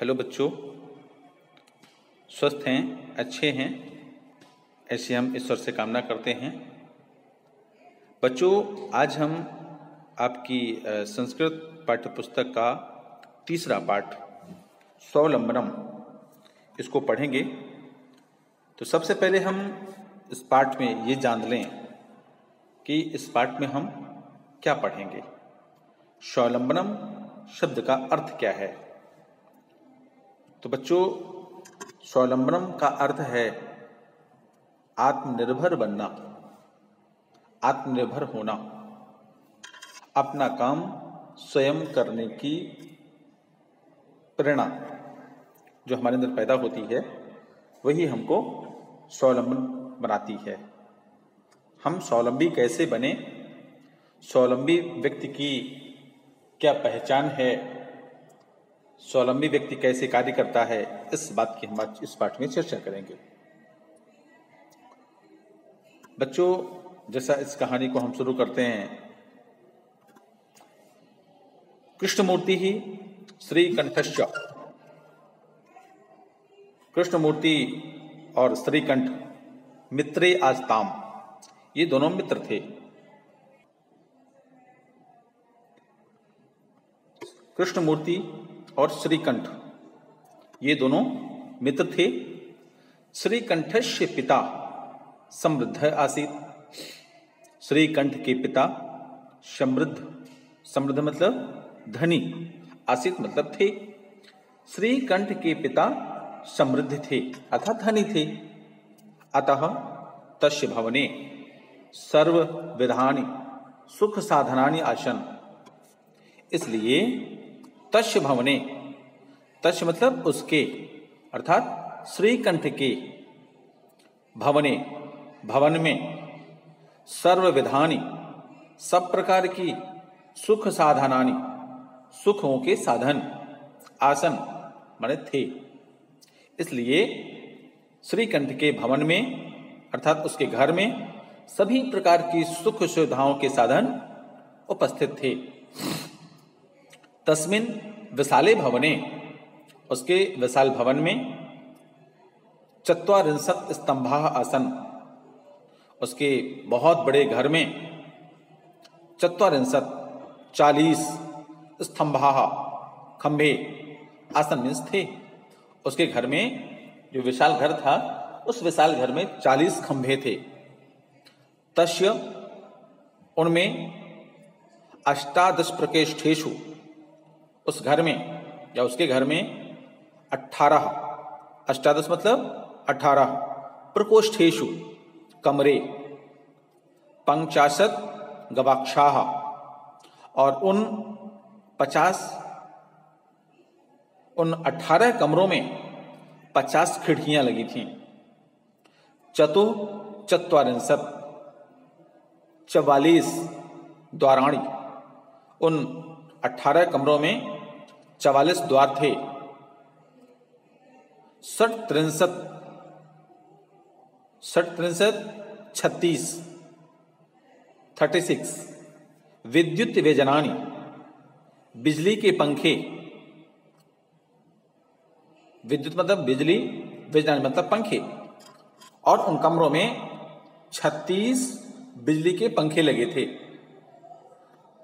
Hello बच्चों, स्वस्थ हैं, अच्छे हैं, ऐसी हम ईश्वर से कामना करते हैं। बच्चों, आज हम आपकी संस्कृत पाठ्यपुस्तक का तीसरा पाठ स्वावलंबनम इसको पढ़ेंगे। तो सबसे पहले हम इस पाठ में ये जान लें कि इस पाठ में हम क्या पढ़ेंगे। स्वावलंबनम शब्द का अर्थ क्या है। तो बच्चों, स्वावलंबनम का अर्थ है आत्मनिर्भर बनना, आत्मनिर्भर होना, अपना काम स्वयं करने की प्रेरणा जो हमारे अंदर पैदा होती है वही हमको स्वावलंबन बनाती है। हम स्वावलंबी कैसे बने, स्वावलंबी व्यक्ति की क्या पहचान है, स्वावलंबी व्यक्ति कैसे कार्य करता है, इस बात की हम इस पाठ में चर्चा करेंगे। बच्चों, जैसा इस कहानी को हम शुरू करते हैं, कृष्णमूर्ति ही श्रीकंठश्च, कृष्णमूर्ति और श्रीकंठ मित्रे आस्ताम, ये दोनों मित्र थे। कृष्णमूर्ति और श्रीकंठ ये दोनों मित्र थे। श्रीकंठस्य पिता समृद्ध आसीत, श्रीकंठ के पिता समृद्ध, समृद्ध मतलब धनी, आसीत मतलब थे। श्रीकंठ के पिता समृद्ध थे अर्थात धनी थे। अतः तस्य भवने सर्व विधानि सुख साधनानि आसन, इसलिए तस्य भवने, तस्य मतलब उसके अर्थात श्रीकंठ के भवने, भवन में सर्व विधानी सब प्रकार की सुख साधनानि, सुखों के साधन, आसन माने थे। इसलिए श्रीकंठ के भवन में अर्थात उसके घर में सभी प्रकार की सुख सुविधाओं के साधन उपस्थित थे। तस्मिन् विशाले भवने, उसके विशाल भवन में ४४ स्तंभाः आसन, उसके बहुत बड़े घर में 40 स्तंभाः खंभे, आसन मीन्स थे। उसके घर में जो विशाल घर था उस विशाल घर में 40 खंभे थे। तस्य, उनमें 18 प्रकोष्ठेषु, उस घर में या उसके घर में 18 मतलब 18 प्रकोष्ठेषु कमरे, 50 गवाक्षाः, और उन 18 कमरों में 50 खिड़कियां लगी थीं। 44 द्वाराणि, उन 18 कमरों में 44 द्वार थे। 36 विद्युत व्यजनानि, बिजली के पंखे, विद्युत मतलब बिजली, व्यजनानि मतलब पंखे, और उन कमरों में 36 बिजली के पंखे लगे थे।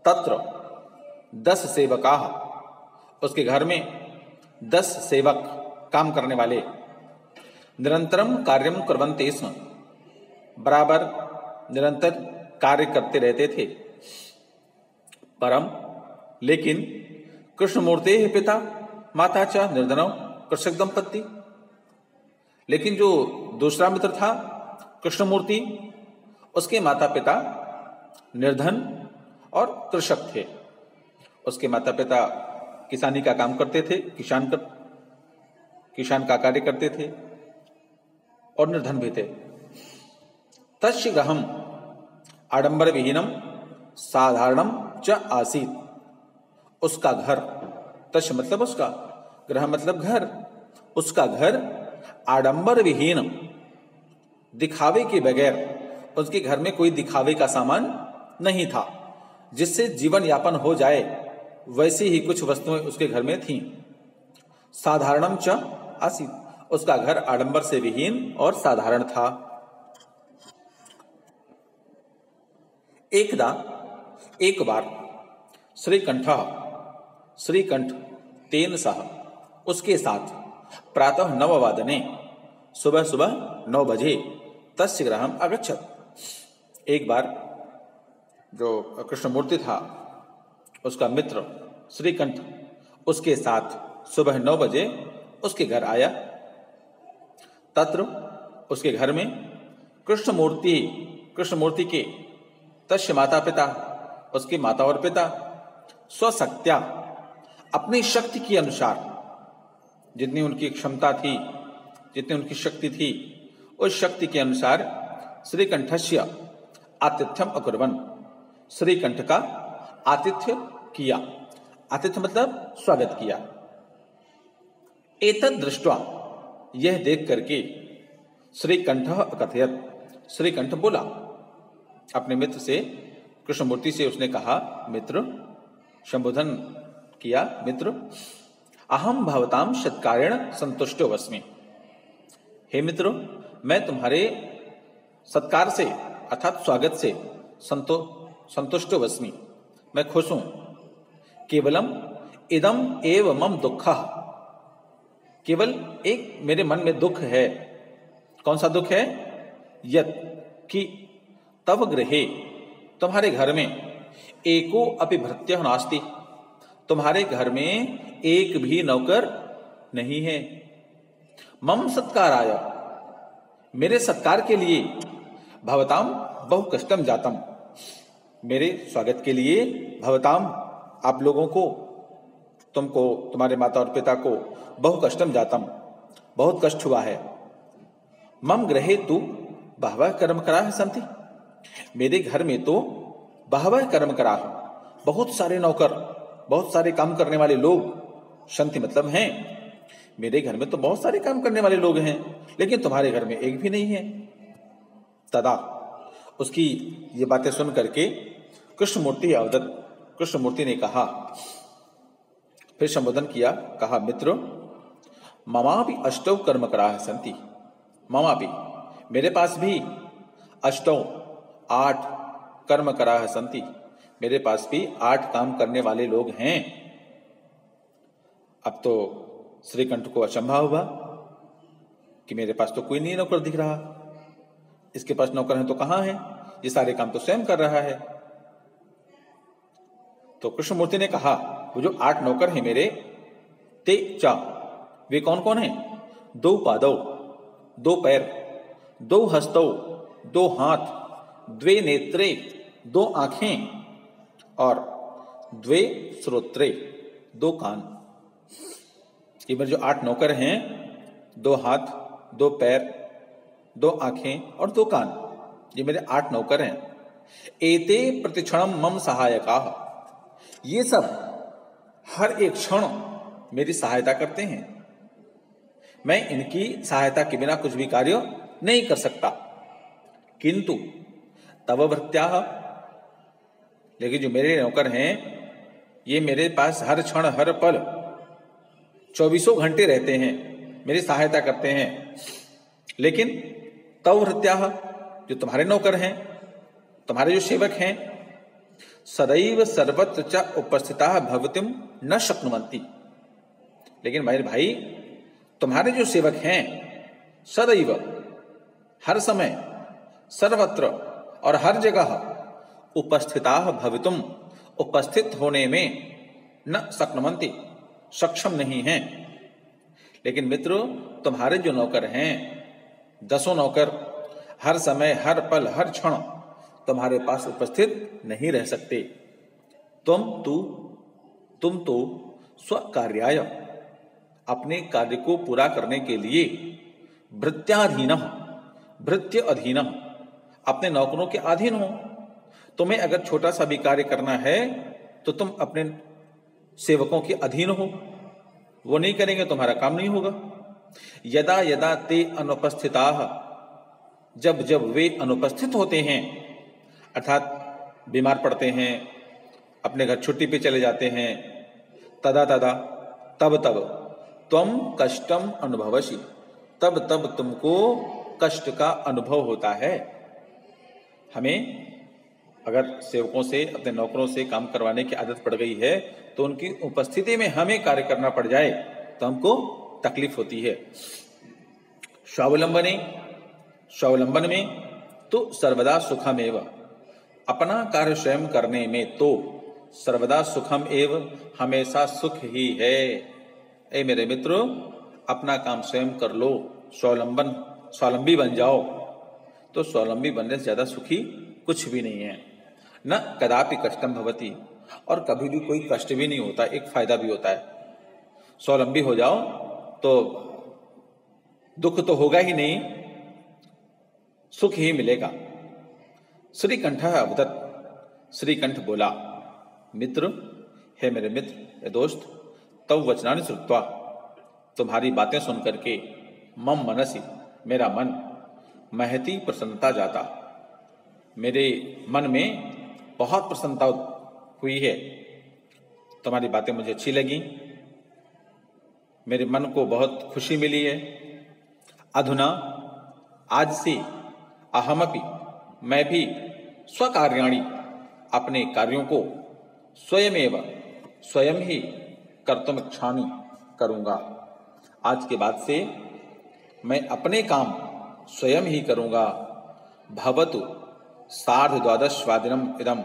तत्र 10 सेवकाः, उसके घर में 10 सेवक, काम करने वाले, निरंतरम कार्यम कुर्वन्ते स्म, बराबर निरंतर कार्य करते रहते थे। परम, लेकिन कृष्णमूर्तेः पिता माता च निर्धनौ कृषक दंपति, लेकिन जो दूसरा मित्र था कृष्णमूर्ति, उसके माता पिता निर्धन और कृषक थे। उसके माता पिता किसानी का काम करते थे, किसान का कार्य करते थे और निर्धन भी थे। तस्य गृहम् आडंबर विहीनम साधारणम च आसीत, उसका घर, तस्य मतलब उसका, गृह मतलब घर, उसका घर आडंबर विहीन, दिखावे के बगैर, उसके घर में कोई दिखावे का सामान नहीं था। जिससे जीवन यापन हो जाए वैसी ही कुछ वस्तुएं उसके घर में थीं। साधारणम च आसीत, उसका घर आडंबर से विहीन और साधारण था। एकदा एक बार श्रीकंठ तेन सह, उसके साथ प्रातः 9 वादने, सुबह सुबह 9 बजे, तस्य गृहम अगच्छत। एक बार जो कृष्णमूर्ति था उसका मित्र श्रीकंठ उसके साथ सुबह 9 बजे उसके घर आया। तत्र, उसके घर में कृष्णमूर्ति के तस्य माता पिता, उसके माता और पिता स्वशक्त्या, अपनी शक्ति के अनुसार, जितनी उनकी क्षमता थी, जितनी उनकी शक्ति थी, उस शक्ति के अनुसार श्रीकंठस्य आतिथ्यम अकुर्वन्, श्रीकंठ का आतिथ्य किया। आतिथ्य मतलब स्वागत किया। एतद् दृष्ट्वा, यह देख करके, श्रीकंठः अकथयत्, श्रीकंठ बोला अपने मित्र से, कृष्णमूर्ति से उसने कहा, मित्र, संबोधन किया, मित्र, अहम भवताम सत्कारेण संतुष्टो अस्मि। हे मित्रों, मैं तुम्हारे सत्कार से अर्थात स्वागत से संतुष्टो अस्मि, मैं खुश हूं। केवलम इदम एव मम दुःखः, केवल एक मेरे मन में दुख है। कौन सा दुख है? यत्, कि तव गृहे, तुम्हारे घर में, एको अपि भृत्यः नास्ति, तुम्हारे घर में एक भी नौकर नहीं है। मम सत्काराय, मेरे सत्कार के लिए, भवताम बहु कष्टम जातम, मेरे स्वागत के लिए, भवताम, आप लोगों को, तुमको, तुम्हारे माता और पिता को, बहु कष्टम जातम, बहुत कष्ट हुआ है। मम गृहे तु बहवः कर्मकराः सन्ति, मेरे घर में तो बहवः कर्मकराः, बहुत सारे नौकर, बहुत सारे काम करने वाले लोग, सन्ति मतलब हैं, मेरे घर में तो बहुत सारे काम करने वाले लोग हैं, लेकिन तुम्हारे घर में एक भी नहीं है। तदा, उसकी ये बातें सुन करके कृष्णमूर्ति अवदत्, कृष्णमूर्ति ने कहा, फिर संबोधन किया, कहा, मित्रों, ममापि अष्टौ कर्मकराः सन्ति, ममापि, मेरे पास भी, अष्टौ, 8 कर्मकराः सन्ति, मेरे पास भी 8 काम करने वाले लोग हैं। अब तो श्रीकंठ को अचंभा हुआ कि मेरे पास तो कोई नहीं नौकर दिख रहा, इसके पास नौकर है तो कहां है, ये सारे काम तो स्वयं कर रहा है। तो कृष्णमूर्ति ने कहा, वो जो 8 नौकर हैं मेरे, ते चा, वे कौन कौन हैं? 2 पादौ, 2 पैर, 2 हस्तौ, 2 हाथ, 2 नेत्रे, 2 आंखें, और 2 श्रोत्रे, 2 कान। ये मेरे जो 8 नौकर हैं, 2 हाथ, 2 पैर, 2 आंखें और 2 कान, ये मेरे 8 नौकर हैं। एते प्रतिक्षणम मम सहायकाः, ये सब हर एक क्षण मेरी सहायता करते हैं, मैं इनकी सहायता के बिना कुछ भी कार्य नहीं कर सकता। किंतु तव भृत्याः, लेकिन जो मेरे नौकर हैं, ये मेरे पास हर क्षण हर पल 24 घंटे रहते हैं, मेरी सहायता करते हैं। लेकिन तव भृत्याः, जो तुम्हारे नौकर हैं, तुम्हारे जो सेवक हैं, सदैव सर्वत्र च उपस्थिताः भवितुं न शक्नुवन्ति, लेकिन मेरे भाई, तुम्हारे जो सेवक हैं, सदैव, हर समय, सर्वत्र और हर जगह, उपस्थिताः भवितुम, उपस्थित होने में, न शक्नुवन्ति, सक्षम नहीं हैं। लेकिन मित्रों, तुम्हारे जो नौकर हैं, 10 नौकर, हर समय, हर पल, हर क्षण तुम्हारे पास उपस्थित नहीं रह सकते। तुम तो स्वकार्याय, अपने कार्य को पूरा करने के लिए, भृत्याधीनः, भृत्य अधीनः, अपने नौकरों के अधीन हो। तुम्हें अगर छोटा सा भी कार्य करना है तो तुम अपने सेवकों के अधीन हो, वो नहीं करेंगे तुम्हारा काम नहीं होगा। यदा यदा ते अनुपस्थिताः, जब जब वे अनुपस्थित होते हैं, अर्थात बीमार पड़ते हैं, अपने घर छुट्टी पे चले जाते हैं, तदा तदा, तब तब, त्वम कष्टम अनुभवसि, तब तब तुमको कष्ट का अनुभव होता है। हमें अगर सेवकों से, अपने नौकरों से काम करवाने की आदत पड़ गई है तो उनकी उपस्थिति में हमें कार्य करना पड़ जाए तो हमको तकलीफ होती है। स्वावलंबन में तो सर्वदा सुखम एव, अपना कार्य स्वयं करने में तो सर्वदा सुखम एव, हमेशा सुख ही है। ए मेरे मित्रों, अपना काम स्वयं कर लो, स्वावलंबी बन जाओ। तो स्वावलंबी बनने से ज्यादा सुखी कुछ भी नहीं है। न कदापि कष्टम भवति, और कभी भी कोई कष्ट भी नहीं होता, एक फायदा भी होता है। स्वावलंबी हो जाओ तो दुख तो होगा ही नहीं, सुख ही मिलेगा। श्रीकंठ अवदत्, श्रीकंठ बोला, मित्र, हे मेरे मित्र, हे दोस्त, तव वचनानि श्रुत्वा, तुम्हारी बातें सुन करके, मम मनसि, मेरा मन, महती प्रसन्नता जाता, मेरे मन में बहुत प्रसन्नता हुई है। तुम्हारी बातें मुझे अच्छी लगी, मेरे मन को बहुत खुशी मिली है। अधुना, आज से, अहमपि, मैं भी, स्वकार्याणि, अपने कार्यों को स्वयं ही कर्तुम इच्छामि, करूंगा। आज के बाद से मैं अपने काम स्वयं ही करूंगा। भवतु 12:30 इदम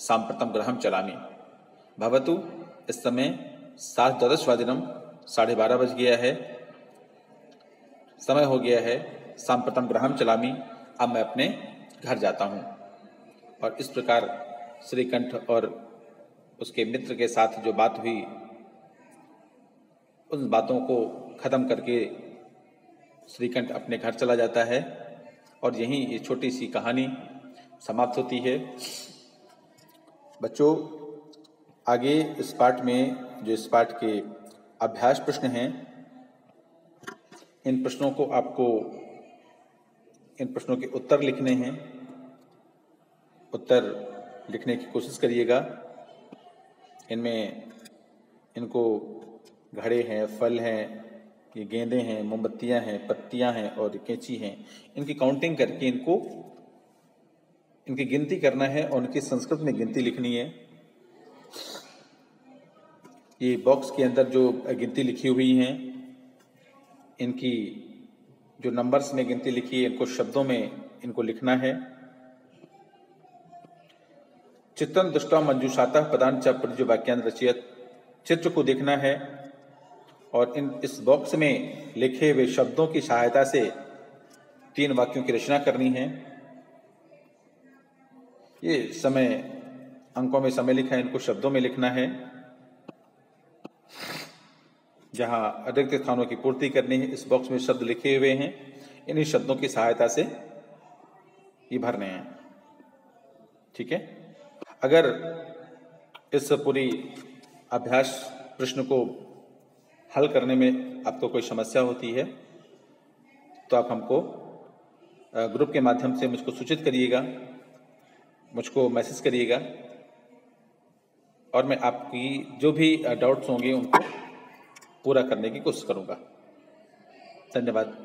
सांप्रतम गृहं चलामि। भवतु, इस समय 12:30 12:30 बज गया है, समय हो गया है। सांप्रतम गृहं चलामि, अब मैं अपने घर जाता हूं। और इस प्रकार श्रीकंठ और उसके मित्र के साथ जो बात हुई, उन बातों को खत्म करके श्रीकंठ अपने घर चला जाता है। और यहीं ये छोटी सी कहानी समाप्त होती है। बच्चों, आगे इस पाठ में, जो इस पाठ के अभ्यास प्रश्न हैं, इन प्रश्नों को आपको, इन प्रश्नों के उत्तर लिखने हैं। उत्तर लिखने की कोशिश करिएगा। इनमें इनको घड़े हैं, फल हैं, ये गेंदे हैं, मोमबत्तियां हैं, पत्तियां हैं और कैंची हैं, इनकी काउंटिंग करके इनकी गिनती करना है और उनकी संस्कृत में गिनती लिखनी है। ये बॉक्स के अंदर जो गिनती लिखी हुई हैं, इनकी जो नंबर्स में गिनती लिखी है, इनको शब्दों में इनको लिखना है। चित्रं दृष्ट्वा मंजूषातः पदान् च प्रयुज्य वाक्यान् रचयेत्, चित्र को देखना है और इस बॉक्स में लिखे हुए शब्दों की सहायता से 3 वाक्यों की रचना करनी है। ये समय, अंकों में समय लिखा है, इनको शब्दों में लिखना है। जहां अतिरिक्त स्थानों की पूर्ति करनी है, इस बॉक्स में शब्द लिखे हुए हैं, इन्हीं शब्दों की सहायता से ये भरने हैं। ठीक है। अगर इस पूरी अभ्यास प्रश्न को हल करने में आपको कोई समस्या होती है तो आप हमको ग्रुप के माध्यम से मुझको सूचित करिएगा, मुझको मैसेज करिएगा और मैं आपकी जो भी डाउट्स होंगे उनको पूरा करने की कोशिश करूंगा। धन्यवाद।